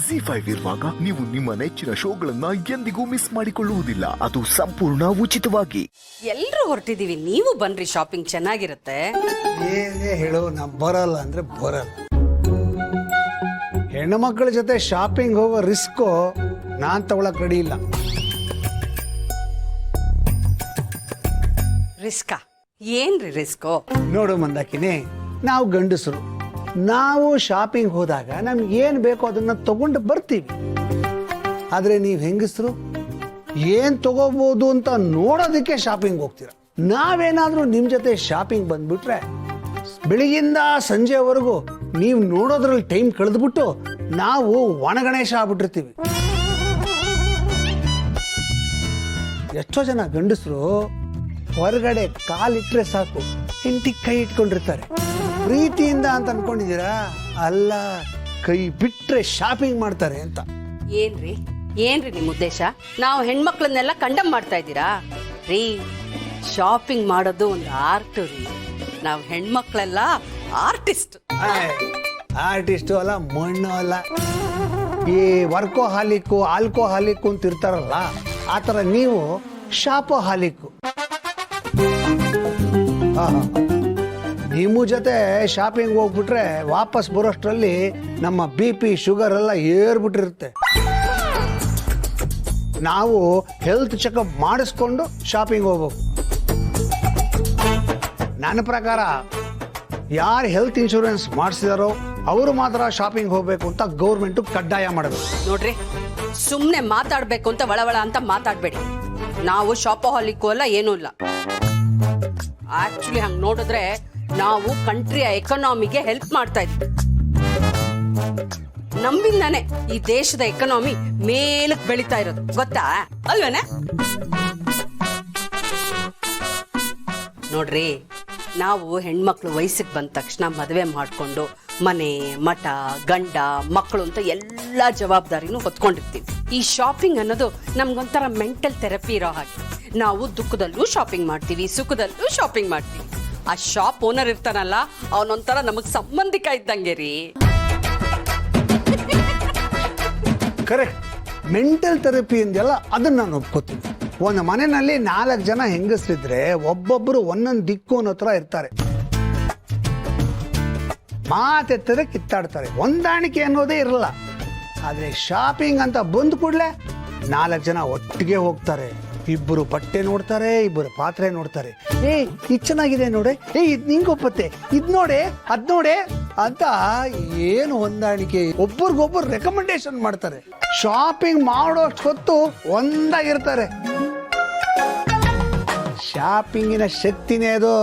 ZEE5 ಇರುವಾಗ ನೀವು ನಿಮ್ಮ ನೆಚ್ಚಿನ ಶೋಗಳನ್ನ ಎಂದಿಗೂ ಮಿಸ್ ಮಾಡಿಕೊಳ್ಳುವುದಿಲ್ಲ. ಅದು ಸಂಪೂರ್ಣ ಉಚಿತವಾಗಿ. ಎಲ್ರು ಹೊರಟಿದೀವಿ, ನೀವು ಬನ್ರಿ, ಶಾಪಿಂಗ್ ಚೆನ್ನಾಗಿರುತ್ತೆ. ಏನೇ ಹೇಳೋ ನಾ ಬರಲ್ಲ ಅಂದ್ರೆ ಬರಲ್ಲ. ಹೆಣ್ಣು ಮಕ್ಕಳ ಜೊತೆ ಶಾಪಿಂಗ್ ಹೋಗೋ ರಿಸ್ಕು ನಾನ್ ತಗೊಳಕ್ ರೆಡಿ ಇಲ್ಲ. ರಿಸ್ಕಾ? ಏನ್ರಿ ರಿಸ್ಕೋ? ನೋಡು ಮಂದಾಕಿನಿ, ನಾವು ಗಂಡಸರು, ನಾವು ಶಾಪಿಂಗ್ ಹೋದಾಗ ನಮ್ಗೆ ಏನ್ ಬೇಕೋ ಅದನ್ನ ತಗೊಂಡು ಬರ್ತೀವಿ. ಆದ್ರೆ ನೀವು ಹೆಂಗಸರು ಏನ್ ತಗೋಬಹುದು ಅಂತ ನೋಡೋದಕ್ಕೆ ಶಾಪಿಂಗ್ ಹೋಗ್ತೀರ. ನಾವೇನಾದ್ರೂ ನಿಮ್ ಜೊತೆ ಶಾಪಿಂಗ್ ಬಂದ್ಬಿಟ್ರೆ ಬೆಳಿಗ್ಗಿಂದ ಸಂಜೆವರೆಗೂ ನೀವು ನೋಡೋದ್ರಲ್ಲಿ ಟೈಮ್ ಕಳೆದ್ಬಿಟ್ಟು ನಾವು ಒಣಗಣೇಶ ಆಗ್ಬಿಟ್ಟಿರ್ತೀವಿ. ಎಷ್ಟೋ ಜನ ಗಂಡಸರು ಹೊರಗಡೆ ಕಾಲಿಟ್ರೆ ಸಾಕು ಹೆಂಡತಿ ಕೈ ಇಟ್ಕೊಂಡಿರ್ತಾರೆ. ಪ್ರೀತಿಯಿಂದ ಅಂತ ಅನ್ಕೊಂಡಿದ್ದೀರಾ? ಅಲ್ಲ, ಕೈ ಬಿಟ್ರೆ ಶಾಪಿಂಗ್ ಮಾಡ್ತಾರೆ ಅಂತ. ಏನ್ರಿ ನಿಮ್ ಉದ್ದೇಶ? ನಾವು ಹೆಣ್ಮಕ್ಳನ್ನೆಲ್ಲ ಕಂಡಮ್ ಮಾಡ್ತಾ ಇದ್ದೀರಾ? ರೀ, ಶಾಪಿಂಗ್ ಮಾಡೋದು ಒಂದು ಆರ್ಟ್ ರೀ. ನಾವು ಹೆಣ್ಮಕ್ಳೆಲ್ಲ ಆರ್ಟಿಸ್ಟ್. ಆರ್ಟಿಸ್ಟು ಅಲ್ಲ, ಮಣ್ಣು ಅಲ್ಲ. ಈ ವರ್ಕೋ ಹಾಲಿಕ್ಕು ಆಲ್ಕೋ ಹಾಲಿಕ್ಕು ಅಂತ ಇರ್ತಾರಲ್ಲ, ಆತರ ನೀವು ಶಾಪೋ ಹಾಲಿಕ್ಕು. ನಿಮ್ಮ ಜೊತೆ ಶಾಪಿಂಗ್ ಹೋಗ್ಬಿಟ್ರೆ ವಾಪಸ್ ಬರೋಷ್ಟರಲ್ಲಿ ನಮ್ಮ BP ಶುಗರ್ ಎಲ್ಲ ಏರ್ಬಿಟ್ಟಿರುತ್ತೆ. ನಾವು ಹೆಲ್ತ್ ಚೆಕಪ್ ಮಾಡಿಸ್ಕೊಂಡು ಶಾಪಿಂಗ್ ಹೋಗ್ಬೇಕು. ನನ್ನ ಪ್ರಕಾರ ಯಾರು ಹೆಲ್ತ್ ಇನ್ಶೂರೆನ್ಸ್ ಮಾಡಿಸಿದಾರೋ ಅವರು ಮಾತ್ರ ಶಾಪಿಂಗ್ ಹೋಗ್ಬೇಕು ಅಂತ ಗೌರ್ಮೆಂಟ್ ಕಡ್ಡಾಯ ಮಾಡಬೇಕು. ನೋಡ್ರಿ, ಸುಮ್ನೆ ಮಾತಾಡ್ಬೇಕು ಅಂತ ಒಳವಳ ಅಂತ ಮಾತಾಡ್ಬೇಡಿ. ನಾವು ಶಾಪೋಹಾಲಿಕ್ಕೂ ಅಲ್ಲ, ಏನೂ ಇಲ್ಲ. ಆಕ್ಚುಲಿ ಹಂಗ್ ನೋಡಿದ್ರೆ ನಾವು ಕಂಟ್ರಿಯ ಎಕನಾಮಿಗೆ ಹೆಲ್ಪ್ ಮಾಡ್ತಾ ಇದ್ವಿ. ನಮ್ಮಿಂದಾನೆ ಈ ದೇಶದ ಎಕನಾಮಿ ಮೇಲಕ್ಕೆ ಬೆಳೀತಾ ಇರೋದು, ಗೊತ್ತಾ ಅಲ್ವೇನೆ? ನೋಡ್ರಿ, ನಾವು ಹೆಣ್ಮಕ್ಳು ವಯಸ್ಸಿಗೆ ಬಂದ ತಕ್ಷಣ ಮದುವೆ ಮಾಡ್ಕೊಂಡು ಮನೆ ಮಠ ಗಂಡ ಮಕ್ಕಳು ಅಂತ ಎಲ್ಲಾ ಜವಾಬ್ದಾರಿನೂ ಹೊತ್ಕೊಂಡಿರ್ತೀವಿ. ಈ ಶಾಪಿಂಗ್ ಅನ್ನೋದು ನಮ್ಗೊಂಥರ ಮೆಂಟಲ್ ಥೆರಪಿ ಇರೋ ಹಾಗೆ. ನಾವು ದುಃಖದಲ್ಲೂ ಶಾಪಿಂಗ್ ಮಾಡ್ತೀವಿ, ಸುಖದಲ್ಲೂ ಶಾಪಿಂಗ್ ಮಾಡ್ತೀವಿ. ಆ ಶಾಪ್ ಓನರ್ ಇರ್ತಾನಲ್ಲ, ಅವನೊಂಥರ ನಮಗ್ ಸಂಬಂಧಿಕ ಇದ್ದಂಗೆ ರೀ. ಕರೆಕ್ಟ್, ಮೆಂಟಲ್ ಥೆರಪಿ ಅಂದೆಲ್ಲ ಅದನ್ನ ನಾನು ಒಪ್ಕೋತೀನಿ. ಒಂದು ಮನೆಯಲ್ಲಿ 4 ಜನ ಹೆಂಗಸರಿದ್ರೆ ಒಬ್ಬೊಬ್ಬರು ಒಂದೊಂದು ದಿಕ್ಕು ಅನ್ನೋ ಹತ್ರ ಇರ್ತಾರೆ. ಮಾತೆತ್ತರೆ ಕಿತ್ತಾಡ್ತಾರೆ, ಹೊಂದಾಣಿಕೆ ಅನ್ನೋದೇ ಇರಲ್ಲ. ಆದ್ರೆ ಶಾಪಿಂಗ್ ಅಂತ ಬಂದ ಕೂಡಲೇ 4 ಜನ ಒಟ್ಟಿಗೆ ಹೋಗ್ತಾರೆ. ಇಬ್ಬರು ಬಟ್ಟೆ ನೋಡ್ತಾರೆ, ಇಬ್ಬರು ಪಾತ್ರೆ ನೋಡ್ತಾರೆ. ಇದು ಚೆನ್ನಾಗಿದೆ ನೋಡೆ, ಇದು ನಿಂಗೊಪ್ಪತ್ತೆ, ಇದ್ ನೋಡೆ ಅದ್ ನೋಡೆ ಅಂತ ಏನು ಹೊಂದಾಣಿಕೆ. ಒಬ್ಬರಿಗೊಬ್ಬರು ರೆಕಮೆಂಡೇಶನ್ ಮಾಡ್ತಾರೆ. ಶಾಪಿಂಗ್ ಮಾಡೋಷ್ಟು ಹೊತ್ತು ಒಂದಾಗಿರ್ತಾರೆ. ಶಾಪಿಂಗಿನ ಶಕ್ತಿನೇ ಅದು.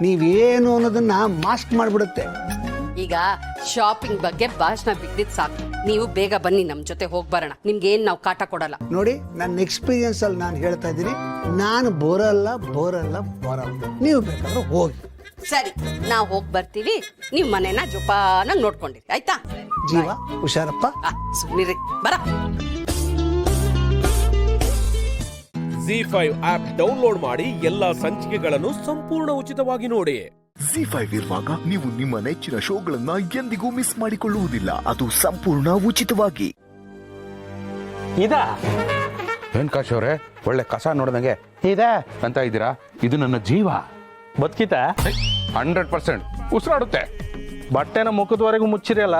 ನೀವೇನು ಅನ್ನೋದನ್ನ ಮಾಸ್ಕ್ ಮಾಡ್ಬಿಡುತ್ತೆ. ಈಗ ಶಾಪಿಂಗ್ ಬಗ್ಗೆ ಭಾಷಣ ಬಿದ್ದಿದ್ ಸಾಕು. ನೀವು ಬೇಗ ಬನ್ನಿ, ನಮ್ ಜೊತೆ ಹೋಗ್ಬರೋಣ. ನಿಮ್ಗೆ ಏನ್ ನಾವು ಕಾಟ ಕೊಡಲ್ಲ. ನೋಡಿ, ನನ್ನ ಎಕ್ಸ್ಪೀರಿಯನ್ಸ್ ಅಲ್ಲಿ ನಾನು ಹೇಳ್ತಾ ಇದ್ದೀನಿ, ನಾನು ಬರಲ್ಲ. ನೀವು ಬೇಕಾದ್ರೆ ಹೋಗಿ. ಸರಿ, ನಾವು ಹೋಗಿ ಬರ್ತೀವಿ. ನೀವು ಮನೇನ ಜೋಪಾನಾಗಿ ನೋಡ್ಕೊಂಡಿರಿ, ಆಯ್ತಾ? ಜೀವ ಹುಷಾರಪ್ಪ. ಸುಮ್ಮನಿರಿ, ಬರ. ZEE5 ಆಪ್ ಡೌನ್ಲೋಡ್ ಮಾಡಿ ಎಲ್ಲಾ ಸಂಚಿಕೆಗಳನ್ನು ಸಂಪೂರ್ಣ ಉಚಿತವಾಗಿ ನೋಡಿ. ZEE5 ಇರುವಾಗ ನೀವು ನಿಮ್ಮ ನೆಚ್ಚಿನ ಶೋಗಳನ್ನ ಎಂದಿಗೂ ಮಿಸ್ ಮಾಡಿಕೊಳ್ಳುವುದಿಲ್ಲ. ಅದು ಸಂಪೂರ್ಣ ಉಚಿತವಾಗಿ. ಏನ್ ಕಾಶ್ ಅವ್ರೆ, ಒಳ್ಳೆ ಕಸ ನೋಡ್ದಂಗೆ ಇದೆ ಅಂತ ಇದ್ದೀರಾ? ಇದು ನನ್ನ ಜೀವ. ಬದುಕಿತ 100% ಉಸಿರಾಡುತ್ತೆ. ಬಟ್ಟೆನ ಮುಖದವರೆಗೂ ಮುಚ್ಚಿರಲ್ಲ,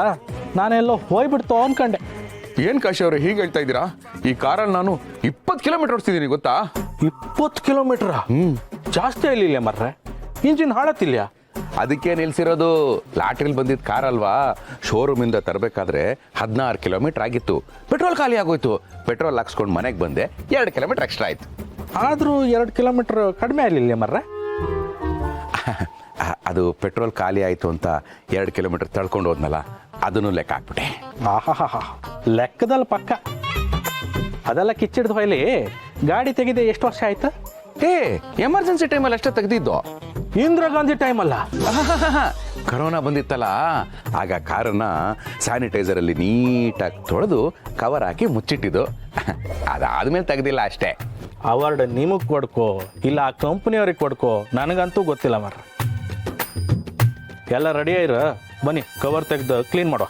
ನಾನೆಲ್ಲೋ ಹೋಯ್ಬಿಡ್ತು ಅನ್ಕಂಡೆ. ಏನ್ ಕಾಶ್ ಅವ್ರೆ ಹೀಗೆ ಹೇಳ್ತಾ ಇದ್ದೀರಾ? ಈ ಕಾರಲ್ಲಿ ನಾನು 20 ಕಿಲೋಮೀಟರ್ ಓಡಿಸ್ತಿದ್ದೀನಿ, ಗೊತ್ತಾ? 20 ಕಿಲೋಮೀಟರ್? ಜಾಸ್ತಿ ಆಗಿಲ್ಲ ಮರ್ರೆ, ಇಂಜಿನ್ ಹಾಳತ್ತಿಲ್ಲ. ಅದಕ್ಕೆ ನಿಲ್ಸಿರೋದು. ಲಾಟ್ರಿಲ್ ಬಂದಿದ್ದ ಕಾರ್ ಅಲ್ವಾ, ಶೋರೂಮ್ ಇಂದ ತರಬೇಕಾದ್ರೆ 16 ಕಿಲೋಮೀಟರ್ ಆಗಿತ್ತು. ಪೆಟ್ರೋಲ್ ಖಾಲಿ ಆಗೋಯ್ತು. ಪೆಟ್ರೋಲ್ ಹಾಕ್ಸ್ಕೊಂಡು ಮನೆಗೆ ಬಂದೆ, 2 ಕಿಲೋಮೀಟರ್ ಎಕ್ಸ್ಟ್ರಾ ಆಯ್ತು. ಆದ್ರೂ 2 ಕಿಲೋಮೀಟರ್ ಕಡಿಮೆ ಆಗಲಿಲ್ಲ ಮರ್ರೆ. ಅದು ಪೆಟ್ರೋಲ್ ಖಾಲಿ ಆಯ್ತು ಅಂತ 2 ಕಿಲೋಮೀಟರ್ ತಳ್ಕೊಂಡು ಹೋದ್ನಲ್ಲ, ಅದನ್ನು ಲೆಕ್ಕ ಹಾಕ್ಬಿಟ್ಟೆ. ಆಹಾ, ಲೆಕ್ಕದಲ್ಲಿ ಪಕ್ಕ. ಅದೆಲ್ಲ ಕಿಚ್ಚಿಡ್ದು ಹೊಯ್ಲಿ. ಗಾಡಿ ತೆಗೆದೆ ಎಷ್ಟು ವರ್ಷ ಆಯ್ತು? ಎಮರ್ಜೆನ್ಸಿ ಟೈಮಲ್ಲಿ ಅಷ್ಟೇ ತೆಗೆದಿದ್ದು. ಇಂದಿರಾ ಗಾಂಧಿ ಟೈಮ್ ಅಲ್ಲ, ಕರೋನಾ ಬಂದಿತ್ತಲ್ಲ, ಆಗ ಕಾರನ್ನ ಸ್ಯಾನಿಟೈಸರ್ ಅಲ್ಲಿ ನೀಟಾಗಿ ತೊಳೆದು ಕವರ್ ಹಾಕಿ ಮುಚ್ಚಿಟ್ಟಿದ್ದು. ಅದಾದ್ಮೇಲೆ ತೆಗ್ದಿಲ್ಲ ಅಷ್ಟೇ. ಅವಾರ್ಡ್ ನಿಮಗ್ ಕೊಡ್ಕೋ ಇಲ್ಲ ಆ ಕಂಪನಿಯವ್ರಿಗೆ ಕೊಡ್ಕೋ, ನನಗಂತೂ ಗೊತ್ತಿಲ್ಲ ಮರ. ಎಲ್ಲ ರೆಡಿ ಆಯ್ರ, ಬನ್ನಿ ಕವರ್ ತೆಗೆದು ಕ್ಲೀನ್ ಮಾಡೋ.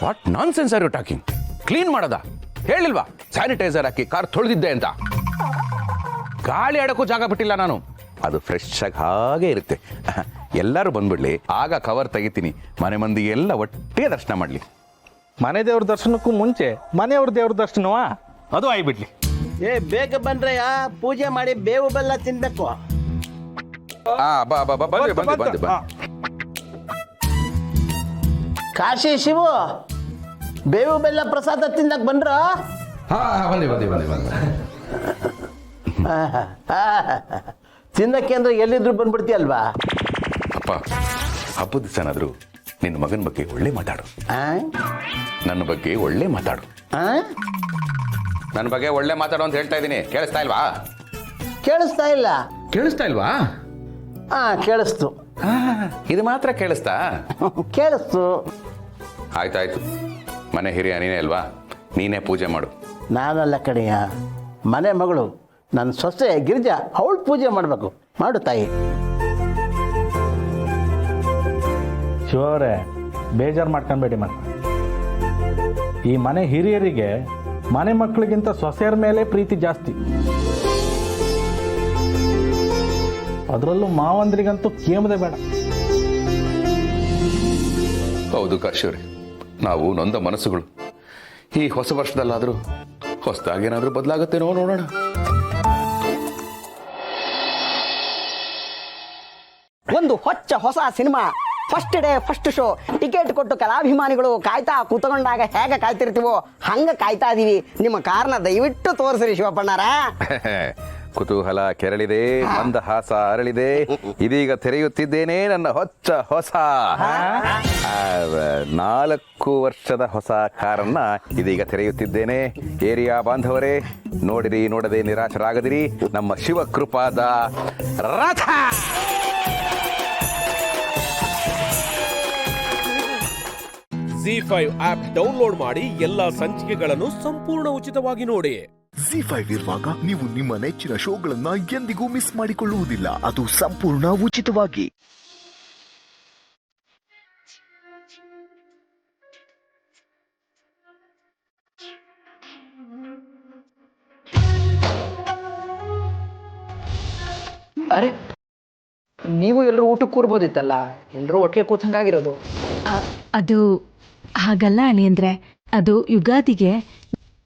What nonsense are you talking? Clean ಮಾಡೋದ? ಹೇಳಿಲ್ವಾ ಸ್ಯಾನಿಟೈಸರ್ ಹಾಕಿ ಕಾರ್ ತೊಳೆದಿದ್ದೆ ಅಂತ? ಗಾಳಿ ಆಡೋಕ್ಕೂ ಜಾಗ ಬಿಟ್ಟಿಲ್ಲ ನಾನು. ಅದು ಫ್ರೆಶ್ ಆಗಿ ಹಾಗೆ ಇರುತ್ತೆ. ಎಲ್ಲರೂ ಬಂದ್ಬಿಡ್ಲಿ, ಆಗ ಕವರ್ ತೆಗಿತೀನಿ, ಮನೆ ಮಂದಿಗೆ ಎಲ್ಲ ಒಟ್ಟಿಗೆ ದರ್ಶನ ಮಾಡಲಿ. ಮನೆ ದೇವ್ರ ದರ್ಶನಕ್ಕೂ ಮುಂಚೆ ಮನೆಯವ್ರ ದೇವ್ರ ದರ್ಶನವಾ ಅದು ಆಗಿಬಿಡ್ಲಿ. ಏ ಬೇಗ ಬಂದ್ರಯ್ಯ, ಪೂಜೆ ಮಾಡಿ ಬೇವು ಬೆಲ್ಲ ತಿನ್ಬೇಕು. ಬಂದೆ. ಕಾಶಿ ಶಿವು, ಬೇವು ಬೆಲ್ಲ ಪ್ರಸಾದ ತಿನ್ನಕ್ ಬಂದ್ರ? ತಿನ್ನಕ್ಕೆ ಅಂದ್ರೆ ಎಲ್ಲಿದ್ರು ಬಂದ್ಬಿಡ್ತೀಯಲ್ವಾ? ಅಪ್ಪ, ಹಬ್ಬದ ದಿವಸನಾದ್ರು ನಿನ್ನ ಮಗನ ಬಗ್ಗೆ ಒಳ್ಳೆ ಮಾತಾಡು. ನನ್ನ ಬಗ್ಗೆ ಒಳ್ಳೆ ಮಾತಾಡು. ನನ್ನ ಬಗ್ಗೆ ಒಳ್ಳೆ ಮಾತಾಡು ಅಂತ ಹೇಳ್ತಾ ಇದ್ದೀನಿ. ಕೇಳಿಸ್ತಾ ಇಲ್ವಾ? ಕೇಳಿಸ್ತಾ ಇಲ್ಲ. ಕೇಳಿಸ್ತಾ ಇಲ್ವಾ? ಕೇಳಿಸ್ತು. ಇದು ಮಾತ್ರ ಕೇಳಿಸ್ತಾ? ಕೇಳಿಸ್ತು. ಆಯ್ತಾಯ್ತು, ಮನೆ ಹಿರಿಯ ನೀನೇ ಅಲ್ವಾ, ನೀನೇ ಪೂಜೆ ಮಾಡು. ನಾನಲ್ಲ ಕಡೆಯ, ಮನೆ ಮಗಳು ನನ್ನ ಸೊಸೆ ಗಿರಿಜಾ, ಅವಳು ಪೂಜೆ ಮಾಡಬೇಕು. ಮಾಡು ತಾಯಿ. ಶಿವರೇ, ಬೇಜಾರು ಮಾಡ್ಕೊಂಬೇಡಿ. ಈ ಮನೆ ಹಿರಿಯರಿಗೆ ಮನೆ ಮಕ್ಕಳಿಗಿಂತ ಸೊಸೆಯರ ಮೇಲೆ ಪ್ರೀತಿ ಜಾಸ್ತಿ. ಅದರಲ್ಲೂ ಮಾವಂದ್ರಿಗಂತೂ ಕೇಮದೆ ಬೇಡ. ಹೌದು ಕಾಶಿಯವರೇ, ನಾವು ನೊಂದ ಮನಸ್ಸುಗಳು. ಈ ಹೊಸ ವರ್ಷದಲ್ಲಾದರೂ ಹೊಸದಾಗೇನಾದರೂ ಬದಲಾಗುತ್ತೇನೋ ನೋಡೋಣ. ಒಂದು ಹೊಸ cinema, first day first show, ticket ಕೊಟ್ಟು ಕಲಾಭಿಮಾನಿಗಳು ಕಾಯ್ತಾ ಕೂತ್ಕೊಂಡಾಗ ಹೇಗೆ ಕಾಯ್ತಿರ್ತೀವೋ ಹಂಗೆ ಕಾಯ್ತಾ ಇದೀವಿ. ನಿಮ್ಮ ಕಾರ್ನ ದಯವಿಟ್ಟು ತೋರಿಸ್ರಿ ಶಿವಪ್ಪಣ್ಣಾರ. ಕುತೂಹಲ ಕೆರಳಿದೆ, ಮಂದಹಾಸ ಅರಳಿದೆ. ಇದೀಗ ತೆರೆಯುತ್ತಿದ್ದೇನೆ ನನ್ನ ಹೊಸ 4 ವರ್ಷದ ಹೊಸ ಕಾರನ್ನ ಇದೀಗ ತೆರೆಯುತ್ತಿದ್ದೇನೆ. ಏರಿಯಾ ಬಾಂಧವರೇ, ನೋಡಿರಿ, ನೋಡದೆ ನಿರಾಶರಾಗದಿರಿ. ನಮ್ಮ ಶಿವಕೃಪಾದ ರಥ. Z5 ಆಪ್ ಡೌನ್ಲೋಡ್ ಮಾಡಿ ಎಲ್ಲಾ ಸಂಚಿಕೆಗಳನ್ನು ಸಂಪೂರ್ಣ ಉಚಿತವಾಗಿ ನೋಡಿ. Z5 ಇರುವಾಗ ನೀವು ನಿಮ್ಮ ನೆಚ್ಚಿನ ಶೋಗಳನ್ನ ಎಂದಿಗೂ ಮಿಸ್ ಮಾಡಿಕೊಳ್ಳುವುದಿಲ್ಲ, ಅದು ಸಂಪೂರ್ಣ ಉಚಿತವಾಗಿ. ಅರೆ, ನೀವು ಎಲ್ಲರೂ ಊಟಕ್ಕೆ ಕೂರ್ಬೋದಿತ್ತಲ್ಲ, ಎಲ್ಲರೂ ಒಟ್ಟಿಗೆ ಕೂತಂಗಾಗಿರೋದು. ಅದು ಹಾಗಲ್ಲ ಅಳಿಯಂದ್ರೆ, ಅದು ಯುಗಾದಿಗೆ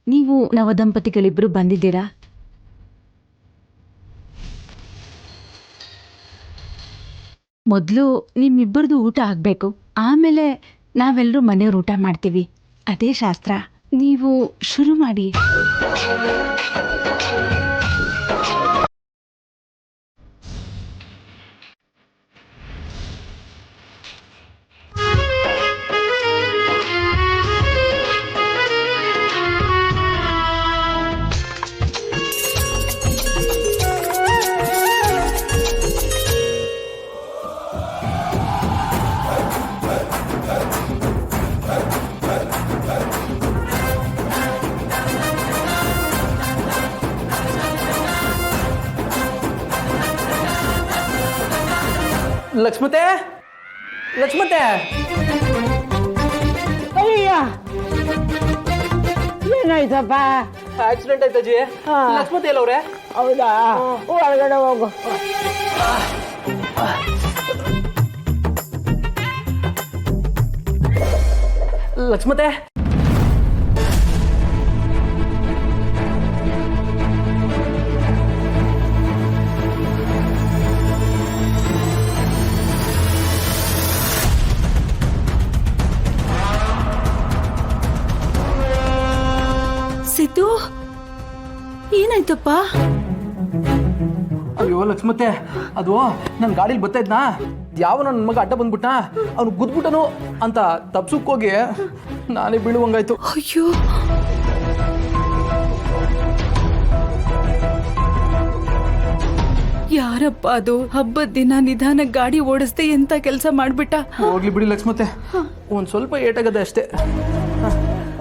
ನೀವು ನವದಂಪತಿಗಳಿಬ್ರು ಬಂದಿದ್ದೀರಾ. ಮೊದಲು ನಿಮ್ಮಿಬ್ಬರದು ಊಟ ಆಗಬೇಕು, ಆಮೇಲೆ ನಾವೆಲ್ಲರೂ ಮನೆಯವ್ರು ಊಟ ಮಾಡ್ತೀವಿ. ಅದೇ ಶಾಸ್ತ್ರ. ನೀವು ಶುರು ಮಾಡಿ. ಲಕ್ಷ್ಮತೆ, ಲಕ್ಷ್ಮತೆ, ಅಯ್ಯ, ಏನಾಯ್ತಪ್ಪ? ಆಕ್ಸಿಡೆಂಟ್ ಆಯ್ತಜ್ಜಿ. ಲಕ್ಷ್ಮತೆ ಎಲ್ಲವ್ರೆ? ಹೌದಾ? ಒಳಗಡೆ ಹೋಗು. ಲಕ್ಷ್ಮತೆ, ಸಿದ್ದು, ಏನಾಯ್ತಪ್ಪ? ಅಯ್ಯೋ ಲಕ್ಷ್ಮತೆ, ಅದು ನನ್ನ ಗಾಡೀಲಿ ಬರ್ತಾ ಇದ್ನಾ, ಯಾವ ನನ್ನ ಮಗ ಅಡ್ಡ ಬಂದ್ಬಿಟ್ಟ, ಅವನು ಗುದ್ಬಿಟ್ಟನು ಅಂತ ತಪ್ಸಕ್ಕೋಗಿ ನಾನೇ ಬೀಳುವಂಗಾಯ್ತು. ಅಯ್ಯೋ, ಯಾರಪ್ಪ ಅದು? ಹಬ್ಬದ ದಿನ ನಿಧಾನ ಗಾಡಿ ಓಡಿಸ್ದೆ ಎಂತ ಕೆಲಸ ಮಾಡ್ಬಿಟ್ಟ. ಹೋಗ್ಲಿ ಬಿಡಿ ಲಕ್ಷ್ಮತೆ, ಒಂದ್ ಸ್ವಲ್ಪ ಏಟಾಗದೆ ಅಷ್ಟೇ.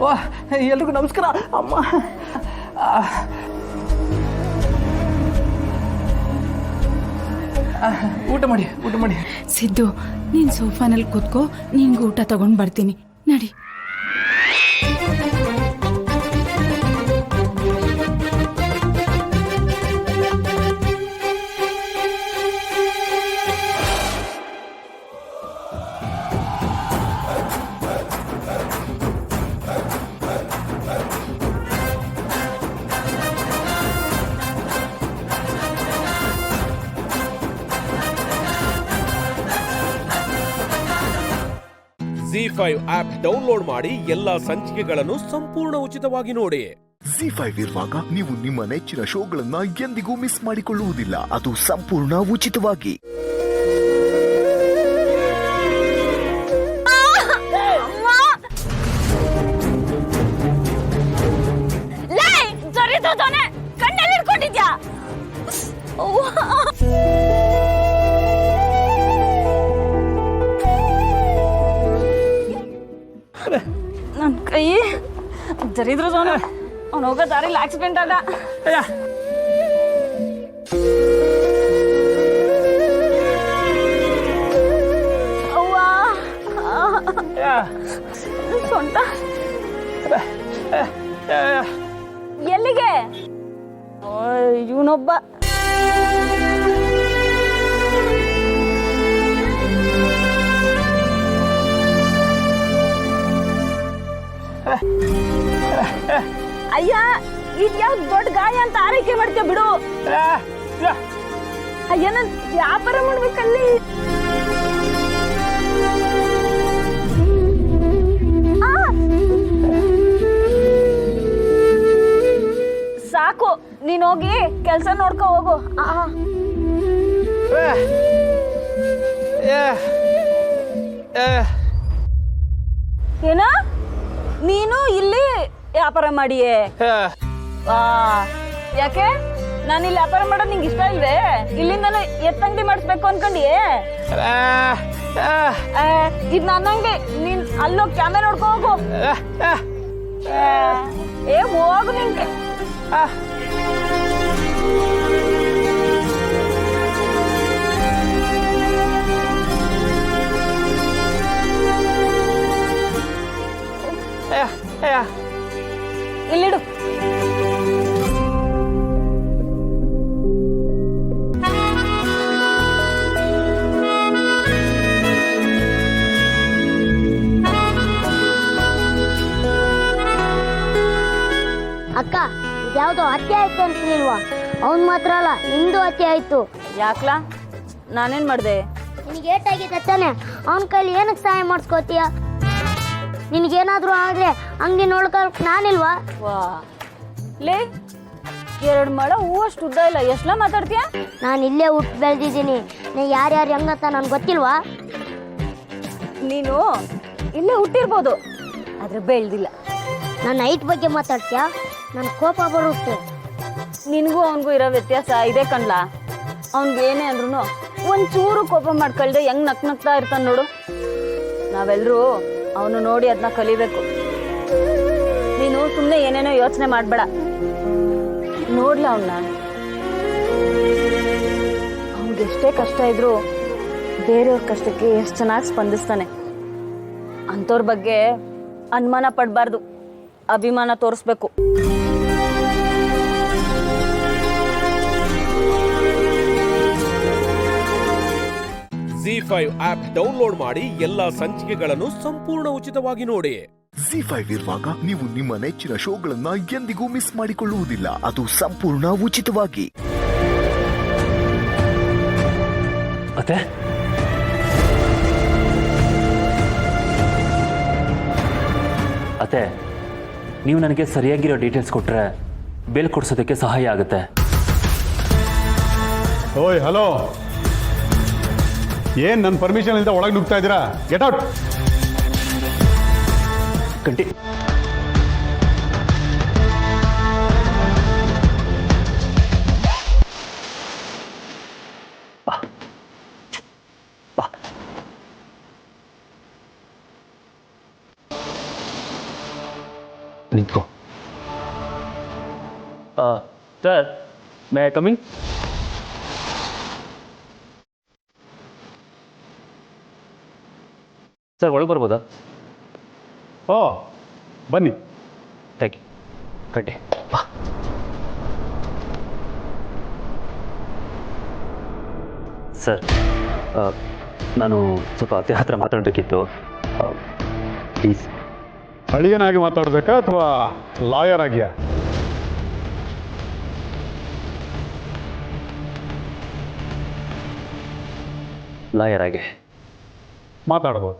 ವಾ, ಎಲ್ರಿಗೂ ನಮಸ್ಕಾರ. ಅಮ್ಮ, ಊಟ ಮಾಡಿ, ಊಟ ಮಾಡಿ. ಸಿದ್ದು, ನೀನ್ ಸೋಫಾನಲ್ಲಿ ಕೂತ್ಕೋ, ನಿನ್ಗೆ ಊಟ ತಗೊಂಡ್ ಬರ್ತೀನಿ. ನಡಿ. ಜಿ5 ಆಪ್ ಡೌನ್ಲೋಡ್ ಮಾಡಿ ಎಲ್ಲಾ ಸಂಚಿಕೆಗಳನ್ನು ಸಂಪೂರ್ಣ ಉಚಿತವಾಗಿ ನೋಡಿ. ಜಿ5 ಇರುವಾಗ ನೀವು ನಿಮ್ಮ ನೆಚ್ಚಿನ ಶೋಗಳನ್ನ ಎಂದಿಗೂ ಮಿಸ್ ಮಾಡಿಕೊಳ್ಳುವುದಿಲ್ಲ. ಅದು ಸಂಪೂರ್ಣ ಉಚಿತವಾಗಿ. ಕಣ್ಣಲ್ಲಿ ಇಟ್ಕೊಂಡಿದ್ಯಾ? ನನ್ ಕೈ ಜರಿದ್ರು ಅವ್ನು ಹೋಗೋ ದಾರಿಲಿ ಆಕ್ಸಿಡೆಂಟ್ ಆದ. ಅವ್ವ ಸೊಂಟ ಎಲ್ಲಿಗೆ? ಇವನೊಬ್ಬ ಅಯ್ಯ, ಇದ್ ಯಾವ ದೊಡ್ಡ ಗಾಯ ಅಂತ ಆರೈಕೆ ಮಾಡ್ತೀಯ ಬಿಡು. ಅಯ್ಯ, ನನ್ ವ್ಯಾಪಾರ ಮಾಡ್ಬೇಕಲ್ಲಿ. ಸಾಕು, ನೀನ್ ಹೋಗಿ ಕೆಲ್ಸ ನೋಡ್ಕೊ ಹೋಗು. ಏನ ನೀನು ಇಲ್ಲಿ ವ್ಯಾಪಾರ ಮಾಡಿಯೇ? ಯಾಕೆ ನಾನು ಇಲ್ಲಿ ವ್ಯಾಪಾರ ಮಾಡೋದು ನಿಂಗೆ ಇಷ್ಟ ಇಲ್ವೇ? ಇಲ್ಲಿಂದ ಎತ್ತಂಗಡಿ ಮಾಡಿಸ್ಬೇಕು ಅನ್ಕೊಂಡಿಯೇ? ಇದು ನನ್ನಂಗೆ, ನೀನ್ ಅಲ್ಲೋಗಿ ಕ್ಯಾಮೆರಾ ನೋಡ್ಕೊ ಹೋಗು. ಏ ಹೋಗು ನಿಂಗೆ. ಇಲ್ಲಿಡು. ಅಕ್ಕ, ಯಾವ್ದೋ ಹತ್ಯೆ ಆಯ್ತು ಅಂತಿಲ್ವಾ? ಅವ್ನ್ ಮಾತ್ರ ಅಲ್ಲ, ನಿಂದು ಹತ್ಯೆ ಆಯ್ತು. ಯಾಕ್ಲಾ? ನಾನೇನ್ ಮಾಡ್ದೆ? ನಿನಗೆ ಏಟಾಗಿದೆ ತಾನೆ, ಅವನ ಕೈಲಿ ಏನಕ್ಕೆ ಸಹಾಯ ಮಾಡಿಸ್ಕೋತೀಯ? ನಿನಗೇನಾದ್ರೂ ಆದ್ರೆ ಅಂಗಡಿ ನೋಡ್ಕೊಳಕ್ ನಾನಿಲ್ವಾ? ವಾ ಲೇ, 2 ಮೊಳ ಹೂವಷ್ಟು ಉದ್ದ ಇಲ್ಲ, ಎಷ್ಟೆಲ್ಲ ಮಾತಾಡ್ತೀಯ? ನಾನು ಇಲ್ಲೇ ಹುಟ್ಟು ಬೆಳೆದಿದ್ದೀನಿ. ನೀ ಯಾರ್ಯಾರು ಹೆಂಗಂತ ನನ್ಗೆ ಗೊತ್ತಿಲ್ವಾ? ನೀನು ಇಲ್ಲೇ ಹುಟ್ಟಿರ್ಬೋದು, ಆದ್ರೆ ಬೆಳ್ದಿಲ್ಲ. ನನ್ನ ಹೈಟ್ ಬಗ್ಗೆ ಮಾತಾಡ್ತೀಯಾ? ನನ್ನ ಕೋಪ ಬರುತ್ತೆ. ನಿನಗೂ ಅವನಿಗೂ ಇರೋ ವ್ಯತ್ಯಾಸ ಇದೆ ಕಣ್ಲಾ. ಅವ್ನಿಗೆ ಏನೇ ಅಂದ್ರೂ ಒಂಚೂರು ಕೋಪ ಮಾಡ್ಕೊಳ್ದೆ ಹೆಂಗ್ ನಗ್ತಾ ಇರ್ತಾನೆ ನೋಡು. ನಾವೆಲ್ಲರೂ ಅವನು ನೋಡಿ ಅದನ್ನ ಕಲಿಬೇಕು. ನೀನು ಸುಮ್ಮನೆ ಏನೇನೋ ಯೋಚನೆ ಮಾಡಬೇಡ. ನೋಡ್ಲ ಅವನ್ನ, ಅವನಿಗೆ ಎಷ್ಟೇ ಕಷ್ಟ ಇದ್ರೂ ಬೇರೆಯವ್ರ ಕಷ್ಟಕ್ಕೆ ಎಷ್ಟು ಚೆನ್ನಾಗಿ ಸ್ಪಂದಿಸ್ತಾನೆ. ಅಂಥವ್ರ ಬಗ್ಗೆ ಅನುಮಾನ ಪಡಬಾರ್ದು, ಅಭಿಮಾನ ತೋರಿಸ್ಬೇಕು. ಜಿ5 ಆಪ್ ಡೌನ್ಲೋಡ್ ಮಾಡಿ ಎಲ್ಲಾ ಸಂಚಿಕೆಗಳನ್ನು ಸಂಪೂರ್ಣ ಉಚಿತವಾಗಿ ನೋಡಿ. ಜಿ5 ಇರುವಾಗ ನೀವು ನಿಮ್ಮ ನೆಚ್ಚಿನ ಶೋಗಳನ್ನ ಎಂದಿಗೂ ಮಿಸ್ ಮಾಡಿಕೊಳ್ಳುವುದಿಲ್ಲ. ಅದು ಸಂಪೂರ್ಣ ಉಚಿತವಾಗಿ. ಅತ್ತೆ, ಅತ್ತೆ, ನೀವು ನನಗೆ ಸರಿಯಾಗಿರೋ ಡೀಟೇಲ್ಸ್ ಕೊಟ್ರೆ ಬೇಲ್ ಕೊಡ್ಸೋದಕ್ಕೆ ಸಹಾಯ ಆಗುತ್ತೆ. ಓಯ್ ಹಲೋ, ಏನ್ ನನ್ನ ಪರ್ಮಿಷನ್ ಇಲ್ಲದೆ ಒಳಗೆ ನುಗ್ತಾ ಇದ್ದೀರಾ? Get out. ಕಂಟಿ ನಿಂತ್ಕೋ. Sir, may I coming? Sir, ಒಳಗೆ ಬರ್ಬೋದಾ? ಓ, ಬನ್ನಿ. Thank you. ಕಟ್ಟಿ ಬಾ. ಸರ್, ನಾನು ಸ್ವಲ್ಪ ಅತ್ತೆ ಹತ್ರ ಮಾತಾಡಬೇಕಿತ್ತು, ಪ್ಲೀಸ್. ಅಳಿಯನಾಗಿ ಮಾತಾಡಬೇಕಾ ಅಥವಾ ಲಾಯರ್ ಆಗಿಯಾ? ಲಾಯರ್ ಆಗಿ ಮಾತಾಡ್ಬೋದು.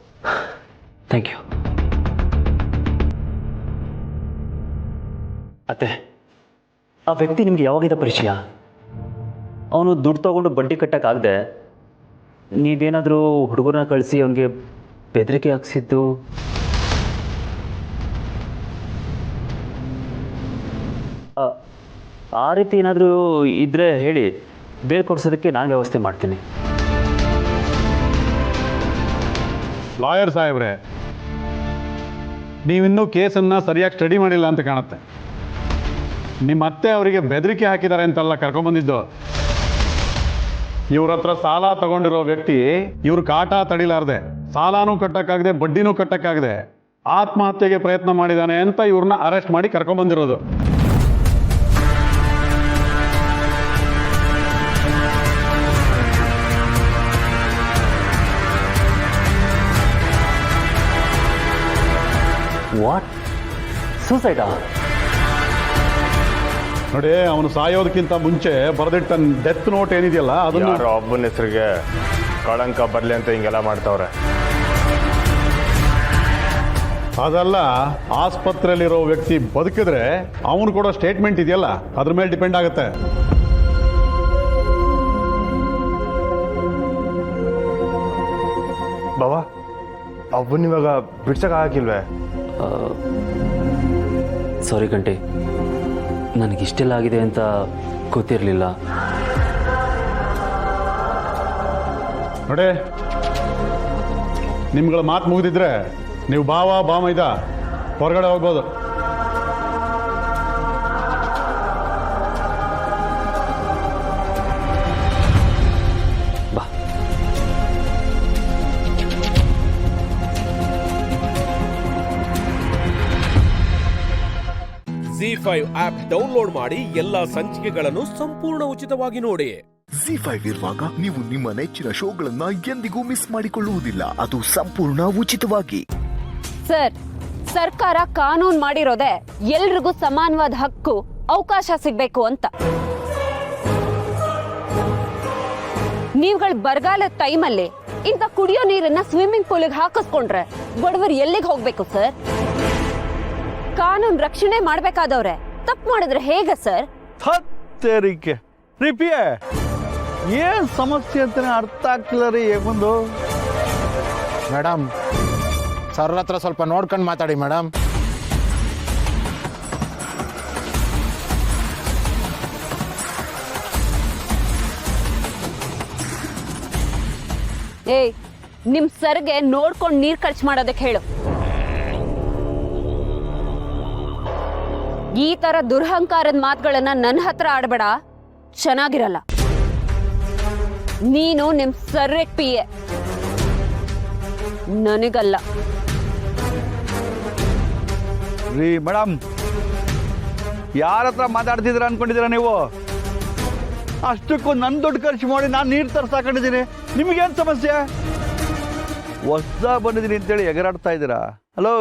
Thank you. ಅತ್ತೆ, ಆ ವ್ಯಕ್ತಿ ನಿಮಗೆ ಯಾವಾಗಿಂದ ಪರಿಚಯ? ಅವನು ದುಡ್ಡು ತೊಗೊಂಡು ಬಡ್ಡಿ ಕಟ್ಟೋಕ್ಕಾಗದೆ ನೀವೇನಾದರೂ ಹುಡುಗರನ್ನ ಕಳಿಸಿ ಅವನಿಗೆ ಬೆದರಿಕೆ ಹಾಕ್ಸಿದ್ದು? ಆ ರೀತಿ ಏನಾದರೂ ಇದ್ದರೆ ಹೇಳಿ, ಬೇಲ್ ಕೊಡಿಸೋದಕ್ಕೆ ನಾನು ವ್ಯವಸ್ಥೆ ಮಾಡ್ತೀನಿ. ಲಾಯರ್ ಸಾಹೇಬ್ರೆ, ನೀವಿನ್ನೂ ಕೇಸನ್ನು ಸರಿಯಾಗಿ ಸ್ಟಡಿ ಮಾಡಿಲ್ಲ ಅಂತ ಕಾಣುತ್ತೆ. ನಿಮ್ಮ ಅತ್ತೆ ಅವರಿಗೆ ಬೆದರಿಕೆ ಹಾಕಿದ್ದಾರೆ ಅಂತೆಲ್ಲ ಕರ್ಕೊಂಬಂದಿದ್ದು. ಇವ್ರ ಹತ್ರ ಸಾಲ ತಗೊಂಡಿರೋ ವ್ಯಕ್ತಿ ಇವ್ರ ಕಾಟ ತಡಿಲಾರ್ದೆ, ಸಾಲನೂ ಕಟ್ಟಕ್ಕಾಗದೆ ಬಡ್ಡಿನೂ ಕಟ್ಟಕ್ಕಾಗದೆ ಆತ್ಮಹತ್ಯೆಗೆ ಪ್ರಯತ್ನ ಮಾಡಿದ್ದಾನೆ ಅಂತ ಇವ್ರನ್ನ ಅರೆಸ್ಟ್ ಮಾಡಿ ಕರ್ಕೊಂಬಂದಿರೋದು. ವಾಟ್? ಸೂಸೈಡಾ? ನೋಡಿ, ಅವನು ಸಾಯೋದಕ್ಕಿಂತ ಮುಂಚೆ ಬರೆದಿಟ್ಟ ಡೆತ್ ನೋಟ್ ಏನಿದೆಯಲ್ಲ ಅದನ್ನು ಒಬ್ಬನ ಹೆಸರಿಗೆ ಕಳಂಕ ಬರಲಿ ಅಂತ ಹಿಂಗೆಲ್ಲ ಮಾಡ್ತಾವ್ರೆ. ಅದೆಲ್ಲ ಆಸ್ಪತ್ರೆಯಲ್ಲಿರೋ ವ್ಯಕ್ತಿ ಬದುಕಿದ್ರೆ ಅವನು ಕೊಡೋ ಸ್ಟೇಟ್ಮೆಂಟ್ ಇದೆಯಲ್ಲ ಅದ್ರ ಮೇಲೆ ಡಿಪೆಂಡ್ ಆಗುತ್ತೆ. ಬಾವಾ, ಒಬ್ಬನ ಇವಾಗ ಬಿಡ್ಸಕ್ಕಾಗಿಲ್ವೇ? ಸಾರಿ ಗಂಟೆ, ನನಗಿಷ್ಟೆಲ್ಲ ಆಗಿದೆ ಅಂತ ಗೊತ್ತಿರಲಿಲ್ಲ. ನೋಡಿ, ನಿಮ್ಗಳ ಮಾತು ಮುಗಿದಿದ್ರೆ ನೀವು ಬಾಮ ಇದ್ದ ಹೊರಗಡೆ ಹೋಗ್ಬೋದು. ಬಾ. ZEE5 ಆಪ್ ಡೌನ್ಲೋಡ್ ಮಾಡಿ ಎಲ್ಲಾ ಸಂಚಿಕೆಗಳನ್ನು ಸಂಪೂರ್ಣ ಉಚಿತವಾಗಿ ನೋಡಿ. ZEE5 ಇರುವಾಗ ನೀವು ನಿಮ್ಮ ನೆಚ್ಚಿನ ಶೋಗಳನ್ನ ಎಂದಿಗೂ ಮಿಸ್ ಮಾಡಿಕೊಳ್ಳುವುದಿಲ್ಲ, ಅದು ಸಂಪೂರ್ಣ ಉಚಿತವಾಗಿ. ಸರ್, ಸರ್ಕಾರ ಕಾನೂನು ಮಾಡಿರೋದೇ ಎಲ್ರಿಗೂ ಸಮಾನವಾದ ಹಕ್ಕು, ಅವಕಾಶ ಸಿಗ್ಬೇಕು ಅಂತ. ನೀವುಗಳು ಬರಗಾಲದ ಟೈಮಲ್ಲಿ ಇಂಥ ಕುಡಿಯೋ ನೀರನ್ನ ಸ್ವಿಮ್ಮಿಂಗ್ ಪೂಲಿಗೆ ಹಾಕಿಸ್ಕೊಂಡ್ರೆ ಬಡವರು ಎಲ್ಲಿಗೆ ಹೋಗ್ಬೇಕು ಸರ್? ಕಾನೂನು ರಕ್ಷಣೆ ಮಾಡ್ಬೇಕಾದವ್ರೆ ತಪ್ಪು ಮಾಡಿದ್ರೆ ಹೇಗೆ ಸರ್? ಹತ್ತೇರಿಕೆ ರಿಪಿಯೇ ಏನ್ ಸಮಸ್ಯೆ ಅಂತಾನೆ ಅರ್ಥ ಆಗ್ತಿಲ್ಲ ರೀ. ಹೇಗೊಂದು ಮೇಡಮ್, ಸರ್ ಹತ್ರ ಸ್ವಲ್ಪ ನೋಡ್ಕೊಂಡು ಮಾತಾಡಿ ಮೇಡಮ್. ಏಯ್, ನಿಮ್ ಸರ್ಗೆ ನೋಡ್ಕೊಂಡು ನೀರ್ ಖರ್ಚು ಮಾಡೋದಕ್ಕೆ ಹೇಳು. ಈ ತರ ದುರಹಂಕಾರದ ಮಾತುಗಳನ್ನ ನನ್ನ ಹತ್ರ ಆಡಬೇಡ, ಚೆನ್ನಾಗಿರಲ್ಲ. ನೀನು ನಿಮ್ ಸರ್ರೆ ಪಿಯೆ, ನನಗಲ್ಲ. ರೀ ಮೇಡಮ್, ಯಾರ ಹತ್ರ ಮಾತಾಡ್ತಿದ್ದೀರಾ ಅನ್ಕೊಂಡಿದ್ದೀರಾ ನೀವು? ಅಷ್ಟಕ್ಕೂ ನನ್ನ ದುಡ್ಡು ಖರ್ಚು ಮಾಡಿ ನಾನು ನೀರು ತರ್ಸಾಕೊಂಡಿದ್ದೀನಿ. ನಿಮಗೇನು ಸಮಸ್ಯೆ? ಹೊಸ್ದಾಗಿ ಬಂದಿದ್ದೀನಿ ಅಂತೇಳಿ ಎಗರಾಡ್ತಾ ಇದ್ದೀರಾ? ಹಲೋ,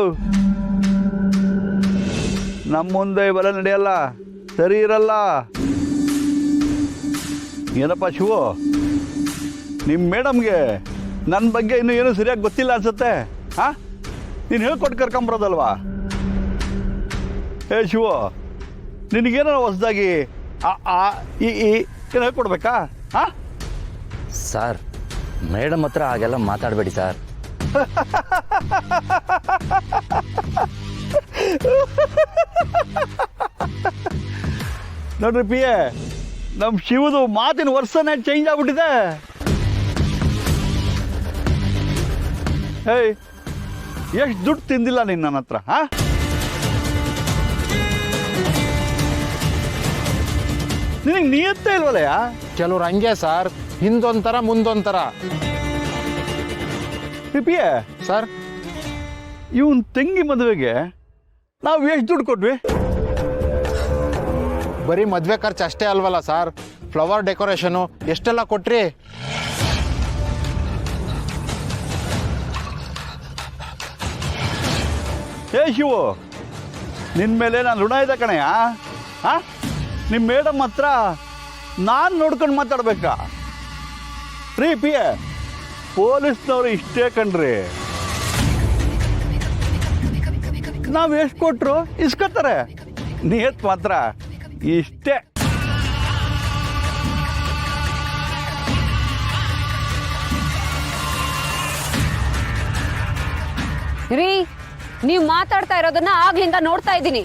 ನಮ್ಮ ಮುಂದೆ ಇವೆಲ್ಲ ನಡೆಯಲ್ಲ, ಸರಿ ಇರಲ್ಲ. ಏನಪ್ಪ ಶಿವು, ನಿಮ್ಮ ಮೇಡಮ್ಗೆ ನನ್ನ ಬಗ್ಗೆ ಇನ್ನೂ ಏನೂ ಸರಿಯಾಗಿ ಗೊತ್ತಿಲ್ಲ ಅನ್ಸುತ್ತೆ. ಹಾಂ, ನೀನು ಹೇಳ್ಕೊಟ್ಟು ಕರ್ಕೊಂಬರೋದಲ್ವಾ? ಏ ಶಿವು, ನಿನಗೇನೋ ಹೊಸ್ದಾಗಿ ಏನು ಹೇಳ್ಕೊಡ್ಬೇಕಾ? ಹಾಂ ಸರ್, ಮೇಡಮ್ ಹತ್ರ ಹಾಗೆಲ್ಲ ಮಾತಾಡಬೇಡಿ ಸರ್. ನೋಡ್ರಿ ಪಿಯೆ, ನಮ್ಮ ಶಿವದು ಮಾತಿನ ವರ್ಷನೇ ಚೇಂಜ್ ಆಗ್ಬಿಟ್ಟಿದೆ. ಏಯ್, ಎಷ್ಟು ದುಡ್ಡು ತಿಂದಿಲ್ಲ ನೀನು ನನ್ನ ಹತ್ರ? ಹಾ, ನಿನಗೆ ನಿಯತ್ತೇ ಇಲ್ವಲ್ಲಯ್ಯ? ಕೆಲವ್ರು ಹಂಗೆ ಸರ್, ಹಿಂದೊಂಥರ ಮುಂದೊಂಥರ. ಪಿಪಿಯೆ ಸರ್, ಇವನ್ ತಂಗಿ ಮದುವೆಗೆ ನಾವು ಎಷ್ಟು ದುಡ್ಡು ಕೊಟ್ವಿ? ಬರೀ ಮದುವೆ ಖರ್ಚು ಅಷ್ಟೇ ಅಲ್ವಲ್ಲ ಸರ್, ಫ್ಲವರ್ ಡೆಕೋರೇಷನು ಎಷ್ಟೆಲ್ಲ ಕೊಟ್ರಿ? ಏ ಶಿವು, ನಿನ್ನ ಮೇಲೆ ನಾನು ಋಣ ಇದೆ ಕಣಯ್ಯ. ಹಾಂ, ನಿಮ್ಮ ಮೇಡಮ್ ಹತ್ರ ನಾನು ನೋಡ್ಕೊಂಡು ಮಾತಾಡ್ಬೇಕಾ? ರೀ ಪಿಯೆ, ಪೊಲೀಸ್ನವರು ಇಷ್ಟೇ ಕಣ್ರಿ. ನಾವು ಎಷ್ಟು ಕೊಟ್ಟರು ಇಸ್ಕೊತಾರೆ. ನಿಯತ್ ಮಾತ್ರ ಇಷ್ಟೇ. ರೀ, ನೀವು ಮಾತಾಡ್ತಾ ಇರೋದನ್ನ ಆಗ್ಲಿಂದ ನೋಡ್ತಾ ಇದ್ದೀನಿ.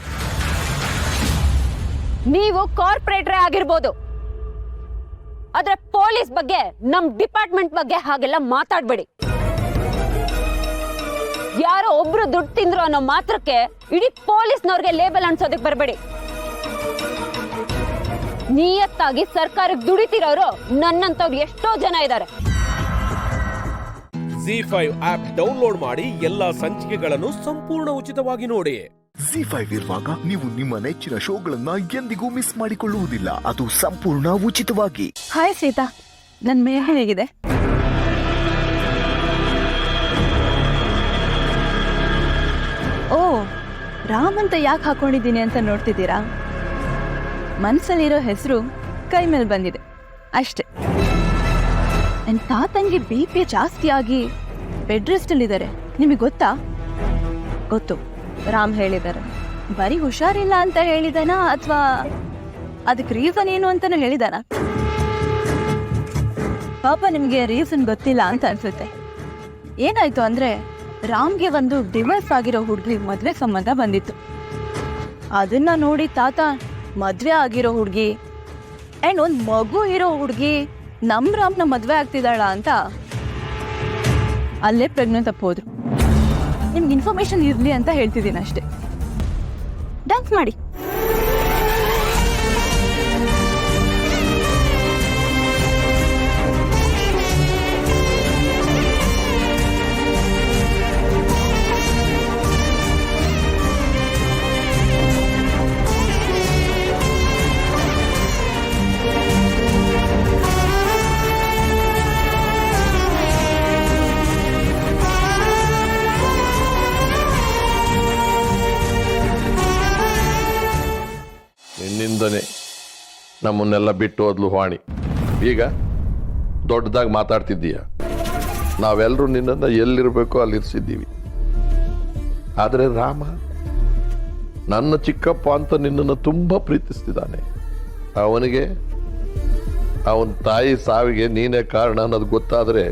ನೀವು ಕಾರ್ಪೊರೇಟ್ರೇ ಆಗಿರ್ಬೋದು, ಆದ್ರೆ ಪೊಲೀಸ್ ಬಗ್ಗೆ, ನಮ್ ಡಿಪಾರ್ಟ್ಮೆಂಟ್ ಬಗ್ಗೆ ಹಾಗೆಲ್ಲ ಮಾತಾಡ್ಬೇಡಿ. ಯಾರೋ ಒಬ್ರು ದುಡ್ಡು ತಿಂದ್ರು ಅನ್ನೋ ಮಾತ್ರಕ್ಕೆ ಇಡೀ ಪೊಲೀಸ್ನವ್ರಿಗೆ ಲೇಬಲ್ ಅನ್ಸೋದಕ್ಕೆ ಬರಬೇಡಿ. ನಿಯತ್ತಾಗಿ ಸರ್ಕಾರಕ್ಕೆ ದುಡಿತಿರೋರು ನನ್ನಂತವ್ರು ಎಷ್ಟೋ ಜನ ಇದ್ದಾರೆ. ZEE5 ಆಪ್ ಡೌನ್ಲೋಡ್ ಮಾಡಿ ಎಲ್ಲಾ ಸಂಚಿಕೆಗಳನ್ನು ಸಂಪೂರ್ಣ ಉಚಿತವಾಗಿ ನೋಡಿ. ZEE5 ಇರುವಾಗ ನೀವು ನಿಮ್ಮ ನೆಚ್ಚಿನ ಶೋಗಳನ್ನ ಎಂದಿಗೂ ಮಿಸ್ ಮಾಡಿಕೊಳ್ಳುವುದಿಲ್ಲ. ಅದು ಸಂಪೂರ್ಣ ಉಚಿತವಾಗಿ. ಹಾಯ್ ಸೀತಾ, ನನ್ನ ಮೇಲ್ ಹೇಗಿದೆ? ಓ, ರಾಮ್ ಅಂತ ಯಾಕೆ ಹಾಕೊಂಡಿದ್ದೀನಿ ಅಂತ ನೋಡ್ತಿದ್ದೀರಾ? ಮನಸ್ಸಲ್ಲಿರೋ ಹೆಸರು ಕೈ ಮೇಲೆ ಬಂದಿದೆ ಅಷ್ಟೇ. ನನ್ನ ತಾತಂಗೆ BP ಜಾಸ್ತಿ ಆಗಿ ಬೆಡ್ ರೆಸ್ಟಲ್ಲಿದ್ದಾರೆ. ನಿಮಗೆ ಗೊತ್ತಾ? ಗೊತ್ತು, ರಾಮ್ ಹೇಳಿದ್ದಾರೆ. ಬರೀ ಹುಷಾರಿಲ್ಲ ಅಂತ ಹೇಳಿದಾನ ಅಥವಾ ಅದಕ್ಕೆ ರೀಸನ್ ಏನು ಅಂತಾನು ಹೇಳಿದಾನ? ಪಾಪ ನಿಮಗೆ ರೀಸನ್ ಗೊತ್ತಿಲ್ಲ ಅಂತ ಅನ್ಸುತ್ತೆ. ಏನಾಯ್ತು ಅಂದ್ರೆ, ರಾಮ್ಗೆ ಒಂದು ಡಿವೋರ್ಸ್ ಆಗಿರೋ ಹುಡುಗಿ ಮದುವೆ ಸಂಬಂಧ ಬಂದಿತ್ತು. ಅದನ್ನ ನೋಡಿ ತಾತ ಮದುವೆ ಆಗಿರೋ ಹುಡುಗಿ ಆ್ಯಂಡ್ ಒಂದು ಮಗು ಇರೋ ಹುಡುಗಿ ನಮ್ಮ ರಾಮ್ನ ಮದುವೆ ಆಗ್ತಿದ್ದಾಳ ಅಂತ ಅಲ್ಲೇ ಪ್ರಜ್ಞೆ ತಪ್ಪೋದ್ರು. ನಿಮ್ಗೆ ಇನ್ಫಾರ್ಮೇಶನ್ ಇರಲಿ ಅಂತ ಹೇಳ್ತಿದ್ದೀನಿ ಅಷ್ಟೇ. ಡ್ಯಾನ್ಸ್ ಮಾಡಿ. ನಿನ್ನಿಂದನೇ ನಮ್ಮನ್ನೆಲ್ಲ ಬಿಟ್ಟು ಹೋದ್ಲು ವಾಣಿ. ಈಗ ದೊಡ್ಡದಾಗಿ ಮಾತಾಡ್ತಿದ್ದೀಯ. ನಾವೆಲ್ಲರೂ ನಿನ್ನನ್ನು ಎಲ್ಲಿರಬೇಕೋ ಅಲ್ಲಿರಿಸಿದ್ದೀವಿ. ಆದರೆ ರಾಮ ನನ್ನ ಚಿಕ್ಕಪ್ಪ ಅಂತ ನಿನ್ನನ್ನು ತುಂಬ ಪ್ರೀತಿಸ್ತಿದ್ದಾನೆ. ಅವನಿಗೆ ಅವನ ತಾಯಿ ಸಾವಿಗೆ ನೀನೇ ಕಾರಣ ಅನ್ನೋದು ಗೊತ್ತಾದರೆ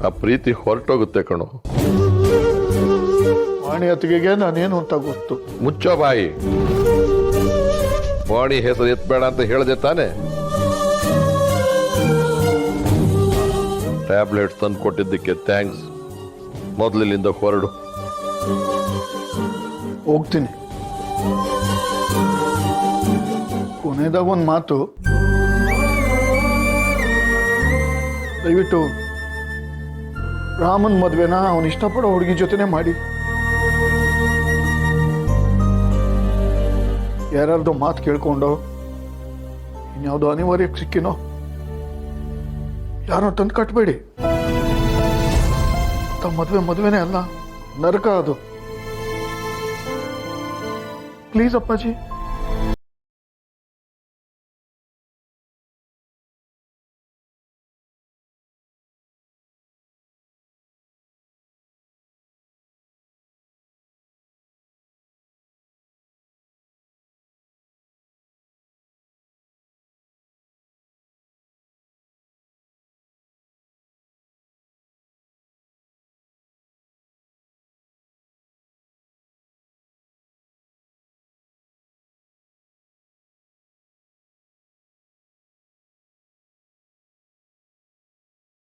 ಆ ಪ್ರೀತಿ ಹೊರಟೋಗುತ್ತೆ ಕಣೋ. ವಾಣಿ ಅತ್ತಿಗೆಗೆ ನಾನೇನು ಅಂತ ಗೊತ್ತು. ಮುಚ್ಚೋ ಬಾಯಿ. ವಾಣಿ ಹೆಸರು ಎತ್ತಬೇಡ ಅಂತ ಹೇಳಿದೆ ತಾನೆ. ಟ್ಯಾಬ್ಲೆಟ್ಸ್ ತಂದು ಕೊಟ್ಟಿದ್ದಕ್ಕೆ ಥ್ಯಾಂಕ್ಸ್. ಮೊದಲಿನಿಂದ ಹೊರಡು. ಹೋಗ್ತೀನಿ. ಕೊನೆಯದಾಗ ಒಂದು ಮಾತು, ದಯವಿಟ್ಟು ರಾಮನ್ ಮದ್ವೆನ ಅವನು ಇಷ್ಟಪಡೋ ಹುಡುಗಿ ಜೊತೆನೆ ಮಾಡಿ. ಯಾರ್ಯಾರ್ದೋ ಮಾತು ಕೇಳ್ಕೊಂಡು ಇನ್ಯಾವುದೋ ಅನಿವಾರ್ಯಕ್ಕೆ ಸಿಕ್ಕಿನೋ ಯಾರೋ ತಂದು ಕಟ್ಬೇಡಿ. ಮದುವೆನೇ ಅಲ್ಲ, ನರಕ ಅದು. ಪ್ಲೀಸ್ ಅಪ್ಪಾಜಿ.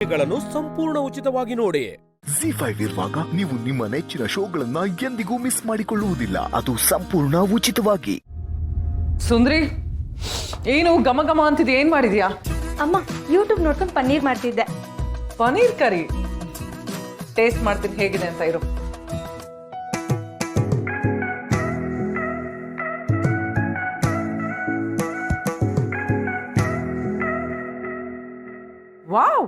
ಗಳನ್ನು ಸಂಪೂರ್ಣ ಉಚಿತವಾಗಿ ನೋಡಿ. ZEE5 ಇರುವಾಗ ನೀವು ನಿಮ್ಮ ನೆಚ್ಚಿನ ಶೋಗಳನ್ನ ಎಂದಿಗೂ ಮಿಸ್ ಮಾಡಿಕೊಳ್ಳುವುದಿಲ್ಲ. ಅದು ಸಂಪೂರ್ಣ ಉಚಿತವಾಗಿ. ಸುಂದ್ರಿ, ಏನು ಘಮ ಘಮ ಅಂತಿದೆ? ಏನ್ ಮಾಡಿದ್ಯಾ? ಅಮ್ಮ, ಯೂಟ್ಯೂಬ್ ನೋಡ್ಕೊಂಡು ಪನ್ನೀರ್ ಮಾಡ್ತಿದ್ದೆ. ಪನೀರ್ ಕರಿ ಟೇಸ್ಟ್ ಮಾಡ್ತೀನಿ ಹೇಗಿದೆ ಅಂತ. ಇರು. ವಾವ್,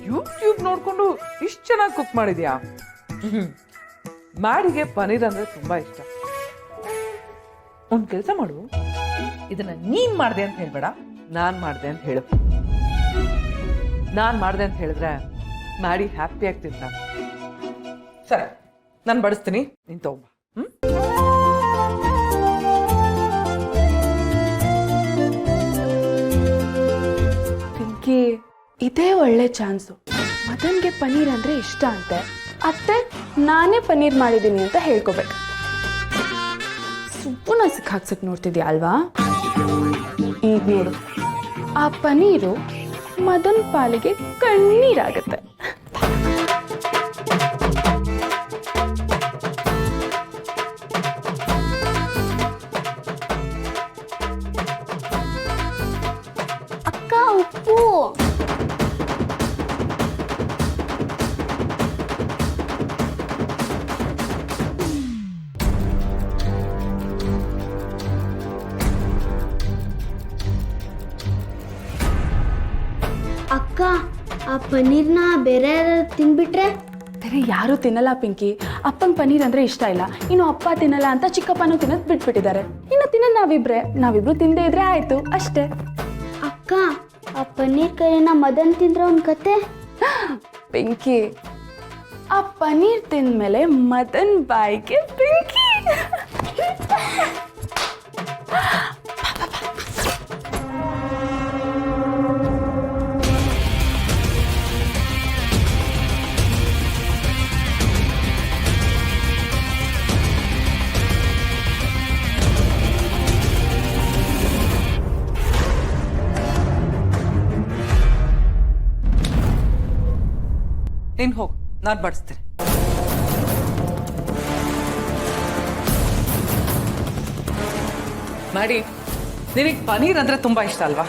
ಯೂಟ್ಯೂಬ್ ನೋಡ್ಕೊಂಡು ಇಷ್ಟು ಚೆನ್ನಾಗಿ ಕುಕ್ ಮಾಡಿದ್ಯಾ? ಮ್ಯಾಡಿಗೆ ಪನೀರ್ ಅಂದ್ರೆ ತುಂಬಾ ಇಷ್ಟ. ಒಂದ್ ಕೆಲಸ ಮಾಡು, ಇದನ್ನ ನೀನ್ ಮಾಡ್ದೆ ಅಂತ ಹೇಳ್ಬೇಡ, ನಾನ್ ಮಾಡ್ದೆ ಅಂತ ಹೇಳು. ನಾನ್ ಮಾಡ್ದೆ ಅಂತ ಹೇಳಿದ್ರೆ ಮ್ಯಾಡಿ ಹ್ಯಾಪಿ ಆಗ್ತಿರ್ತಾನೆ. ಸರಿ, ನಾನು ಬಡಿಸ್ತೀನಿ ನೀನು ತಗೊಂಬ. ಪಿಂಕಿ, ಇದೇ ಒಳ್ಳೆ ಚಾನ್ಸು. ಮದನ್ಗೆ ಪನ್ನೀರ್ ಅಂದ್ರೆ ಇಷ್ಟ ಅಂತೆ. ಅತ್ತೆ ನಾನೇ ಪನ್ನೀರ್ ಮಾಡಿದ್ದೀನಿ ಅಂತ ಹೇಳ್ಕೊಬೇಕು. ಸುಬ್ಬನ ಸಿಕ್ಕಾಕ್ಸಕ್ ನೋಡ್ತಿದ್ಯಾ ಅಲ್ವಾ? ಈಗ ನೋಡು, ಆ ಪನ್ನೀರು ಮದನ್ ಪಾಲಿಗೆ ಕಣ್ಣೀರಾಗತ್ತೆ. ಅಕ್ಕ ಉಪ್ಪು. ಅಕ್ಕ, ಆ ಪನ್ನೀರ್ನ ಬೇರೆ ಯಾರು ತಿನ್ಬಿಟ್ರೆ? ಬೇರೆ ಯಾರು ತಿನ್ನಲ್ಲ ಪಿಂಕಿ. ಅಪ್ಪಂಗೆ ಪನ್ನೀರ್ ಅಂದ್ರೆ ಇಷ್ಟ ಇಲ್ಲ. ಇನ್ನು ಅಪ್ಪ ತಿನ್ನಲ್ಲ ಅಂತ ಚಿಕ್ಕಪ್ಪನೂ ತಿನ್ನೋದು ಬಿಟ್ಬಿಟ್ಟಿದ್ದಾರೆ. ಇನ್ನು ತಿನ್ನೋದು ನಾವಿಬ್ರು ತಿಂದೇ ಇದ್ರೆ ಆಯ್ತು ಅಷ್ಟೇ. ಅಕ್ಕ, ಆ ಪನ್ನೀರ್ ಕರಿನ ಮದನ್ ತಿಂದ್ರೆ ಒಂದು ಕತೆ. ಪಿಂಕಿ, ಆ ಪನ್ನೀರ್ ತಿಂದ್ಮೇಲೆ ಮದನ್ ಬಾಯಿಗೆ ಪಿಂಕಿ. ನೀನು ಹೋಗು, ನಾನು ಬಡಿಸ್ತೀನಿ. ಮಾಡಿ, ನಿನಗೆ ಪನ್ನೀರ್ ಅಂದರೆ ತುಂಬ ಇಷ್ಟ ಅಲ್ವಾ?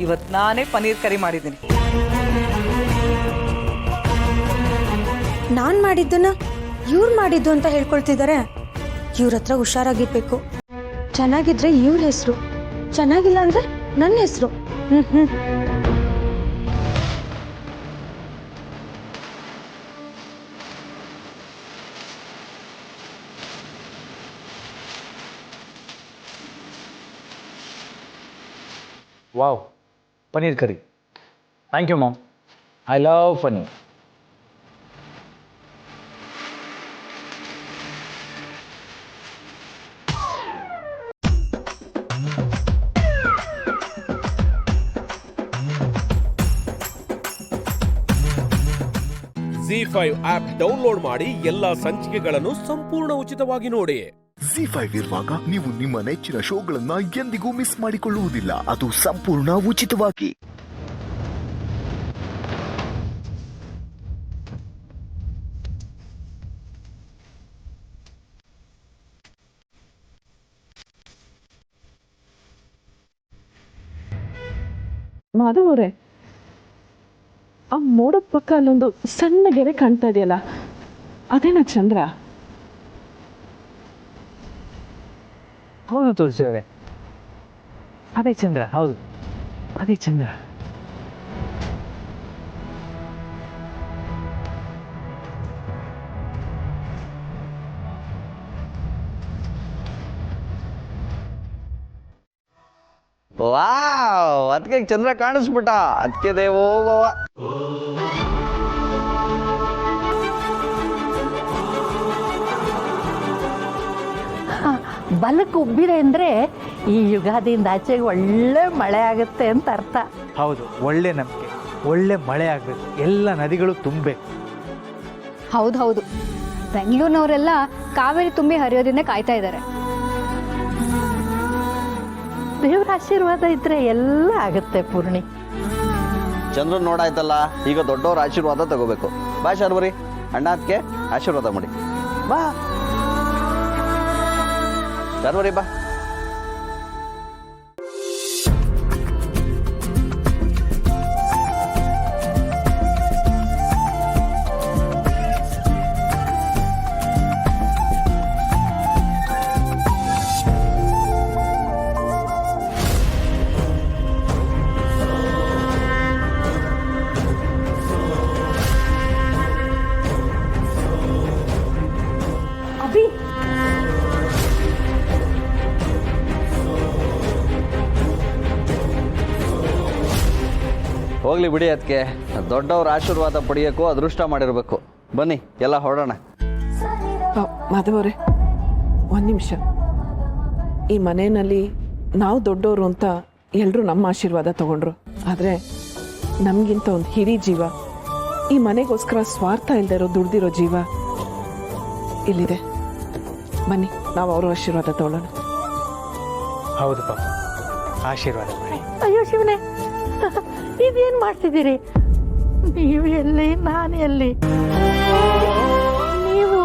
ಇವತ್ತು ನಾನೇ ಪನ್ನೀರ್ ಕರಿ ಮಾಡಿದ್ದೀನಿ. ನಾನು ಮಾಡಿದ್ದನ್ನ ಇವ್ರು ಮಾಡಿದ್ದು ಅಂತ ಹೇಳ್ಕೊಳ್ತಿದ್ದಾರೆ. ಇವ್ರ ಹತ್ರ ಹುಷಾರಾಗಿರ್ಬೇಕು. ಚೆನ್ನಾಗಿದ್ರೆ ಇವ್ರ ಹೆಸರು, ಚೆನ್ನಾಗಿಲ್ಲ ಅಂದ್ರೆ ನನ್ನ ಹೆಸರು. Wow, paneer curry. Thank you mom. I love paneer. ZEE5 app download ಮಾಡಿ ಎಲ್ಲಾ ಸಂಚಿಕೆಗಳನ್ನು ಸಂಪೂರ್ಣ ಉಚಿತವಾಗಿ ನೋಡಿ. ZEE5 ಇರುವಾಗ ನೀವು ನಿಮ್ಮ ನೆಚ್ಚಿನ ಶೋಗಳನ್ನ ಎಂದಿಗೂ ಮಿಸ್ ಮಾಡಿಕೊಳ್ಳುವುದಿಲ್ಲ. ಅದು ಸಂಪೂರ್ಣ ಉಚಿತವಾಗಿ. ಮಾಧವ್ ಅವರೇ, ಆ ಮೋಡದ ಪಕ್ಕ ಅಲ್ಲೊಂದು ಸಣ್ಣ ಗೆರೆ ಕಾಣ್ತಾ ಇದೆಯಲ್ಲ, ಅದೇನಾ ಚಂದ್ರ? ಹೌದು ತುಳಸಿ ಅವರೇ, ಅದೇ ಚಂದ್ರ. ಹೌದು, ಅದೇ ಚಂದ್ರ. ವಾವ್, ಅದಕ್ಕೆ ಚಂದ್ರ ಕಾಣಿಸ್ಬಿಟ್ಟ. ಅದಕ್ಕೆ ದೇವೋ ಭವ. ಬಲಕ್ಕೆ ಉಬ್ಬಿದೆ ಅಂದರೆ ಈ ಯುಗಾದಿಯಿಂದ ಆಚೆಗೆ ಒಳ್ಳೆ ಮಳೆ ಆಗುತ್ತೆ ಅಂತ ಅರ್ಥ. ಹೌದು, ಒಳ್ಳೆ ನಂಬಿಕೆ. ಒಳ್ಳೆ ಮಳೆ ಆಗಬೇಕು, ಎಲ್ಲ ನದಿಗಳು ತುಂಬಬೇಕು. ಹೌದು, ಬೆಂಗಳೂರಿನವರೆಲ್ಲ ಕಾವೇರಿ ತುಂಬಿ ಹರಿಯೋದಿಂದ ಕಾಯ್ತಾ ಇದ್ದಾರೆ. ದೇವರ ಆಶೀರ್ವಾದ ಇದ್ರೆ ಎಲ್ಲ ಆಗುತ್ತೆ ಪೂರ್ಣಿ. ಚಂದ್ರನ್ ನೋಡಾಯ್ತಲ್ಲ, ಈಗ ದೊಡ್ಡವ್ರ ಆಶೀರ್ವಾದ ತಗೋಬೇಕು. ಬಾ ಶಾರ್ವರಿ, ಅಣ್ಣ ಅದಕ್ಕೆ ಆಶೀರ್ವಾದ ಮಾಡಿ. ಬಾ ಶಾರ್ವರಿ, ಬಾ. ಅಭಿ, ಹೋಗ್ಲಿ ಬಿಡಿ, ಅದಕ್ಕೆ ದೊಡ್ಡವ್ರ ಆಶೀರ್ವಾದ ಪಡೆಯೋಕ್ಕೂ ಅದೃಷ್ಟ ಮಾಡಿರ್ಬೇಕು. ಬನ್ನಿ ಎಲ್ಲ ಹೊರಡೋಣ. ಮಾಧವರೇ, ಒಂದು ನಿಮಿಷ. ಈ ಮನೆಯಲ್ಲಿ ನಾವು ದೊಡ್ಡವರು ಅಂತ ಎಲ್ಲರೂ ನಮ್ಮ ಆಶೀರ್ವಾದ ತಗೊಂಡ್ರು. ಆದರೆ ನಮಗಿಂತ ಒಂದು ಹಿರಿ ಜೀವ, ಈ ಮನೆಗೋಸ್ಕರ ಸ್ವಾರ್ಥ ಇಲ್ಲದೆ ಇರೋ ದುಡ್ದಿರೋ ಜೀವ ಇಲ್ಲಿದೆ. ಬನ್ನಿ, ನಾವು ಅವ್ರ ಆಶೀರ್ವಾದ ತಗೊಳ್ಳೋಣ. ಹೌದು ಪಾಪ, ಆಶೀರ್ವಾದ ಮಾಡಿ. ಅಯ್ಯೋ ಶಿವನೇ, ಇದೇನು ಮಾಡ್ತಿದ್ದೀರಿ? ನೀವು ಎಲ್ಲಿ, ನಾನು ಎಲ್ಲಿ? ನೀವು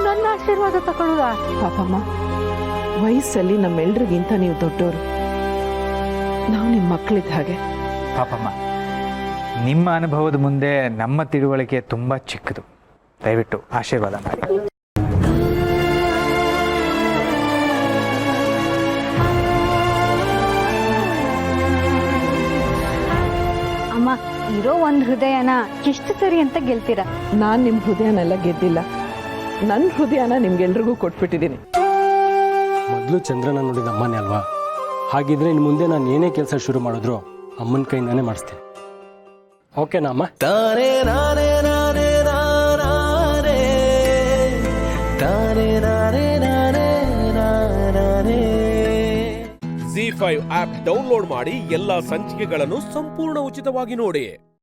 ನನ್ನ ಆಶೀರ್ವಾದ ತಗೊಳ್ಳುವ? ಪಾಪಮ್ಮ, ವಯಸ್ಸಲ್ಲಿ ನಮ್ಮೆಲ್ರಿಗಿಂತ ನೀವು ದೊಡ್ಡವರು. ನಾವು ನಿಮ್ಮ ಮಕ್ಕಳಿದ್ದ ಹಾಗೆ. ಪಾಪಮ್ಮ, ನಿಮ್ಮ ಅನುಭವದ ಮುಂದೆ ನಮ್ಮ ತಿಳುವಳಿಕೆ ತುಂಬ ಚಿಕ್ಕದು. ದಯವಿಟ್ಟು ಆಶೀರ್ವಾದ ಮಾಡಿ. ಅಮ್ಮ, ಇರೋ ಒಂದು ಹೃದಯನ ಎಷ್ಟು ಸರಿ ಅಂತ ಗೆಲ್ತೀರಾ? ನಾನು ನಿಮ್ಮ ಹೃದಯನೆಲ್ಲ ಗೆದ್ದಿಲ್ಲ, ನನ್ನ ಹೃದಯನ ನಿಮ್ಗೆಲ್ರಿಗೂ ಕೊಟ್ಬಿಟ್ಟಿದ್ದೀನಿ. ಮೊದಲು ಚಂದ್ರನ ನೋಡಿದ ಅಮ್ಮನೇ ಅಲ್ವಾ? ಹಾಗಿದ್ರೆ ಇನ್ನು ಮುಂದೆ ನಾನು ಏನೇ ಕೆಲಸ ಶುರು ಮಾಡಿದ್ರು ಅಮ್ಮನ ಕೈಯಿಂದಾನೇ ಮಾಡಿಸ್ತೀನಿ. ಓಕೆನಾ ಅಮ್ಮ? ZEE5 ಆಪ್ ಡೌನ್ಲೋಡ್ ಮಾಡಿ ಎಲ್ಲಾ ಸಂಚಿಕೆಗಳನ್ನು ಸಂಪೂರ್ಣ ಉಚಿತವಾಗಿ ನೋಡಿ.